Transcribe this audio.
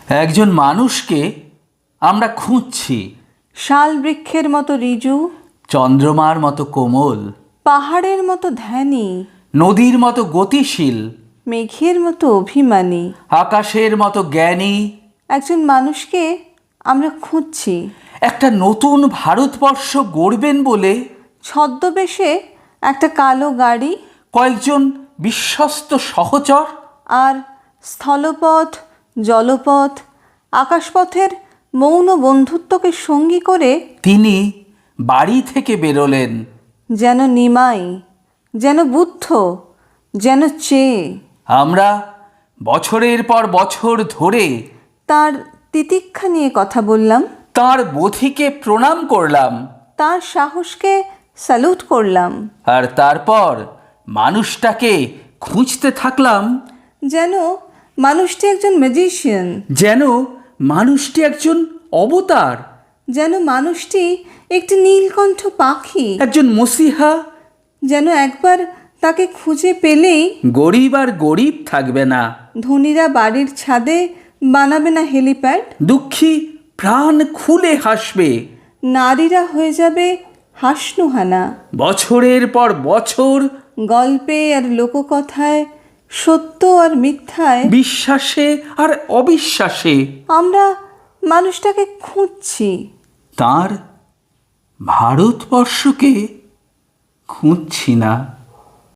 একজন মানুষকে আমরা খুঁজছি, শাল বৃক্ষের মতো ঋজু, চন্দ্রমার মতো কোমল, পাহাড়ের মতো ধ্যানী, নদীর মতো গতিশীল, মেঘের মতো অভিমানী। আকাশের মতো জ্ঞানী। একজন মানুষকে আমরা খুঁজছি, একটা নতুন ভারতবর্ষ গড়বেন বলে ছদ্মবেশে একটা কালো গাড়ি কয়েকজন বিশ্বস্ত সহচর আর স্থলপথ, জলপথ, আকাশপথের মৌন বন্ধুত্বকে সঙ্গী করে তিনি বাড়ি থেকে বেরোলেন। যেন নিমাই, যেন বুদ্ধ, যেন চেয়ে। আমরা বছরের পর বছর ধরে তার তিতিক্ষা নিয়ে কথা বললাম, তাঁর বোধিকে প্রণাম করলাম, তার সাহসকে স্যালুট করলাম। আর তারপর মানুষটাকে খুঁজতে থাকলাম, যেন মানুষটি একজন ম্যাজিশিয়ান, যেন মানুষটি একজন অবতার, যেন মানুষটি একটি নীলকণ্ঠ পাখি, একজন মসিহা। যেন একবার তাকে খুঁজে পেলেই গরিব আর গরিব থাকবে না, ধনীরা বাড়ির ছাদে বানাবে না হেলিপ্যাড, দুঃখী প্রাণ খুলে হাসবে, নারীরা হয়ে যাবে হাসনুহানা। বছরের পর বছর গল্পে আর লোককথায়, সত্য আর মিথ্যায় বিশ্বাসে আর অবিশ্বাসে আমরা মানুষটাকে খুঁজছি। তাঁর ভারতবর্ষকে খুঁজছি না।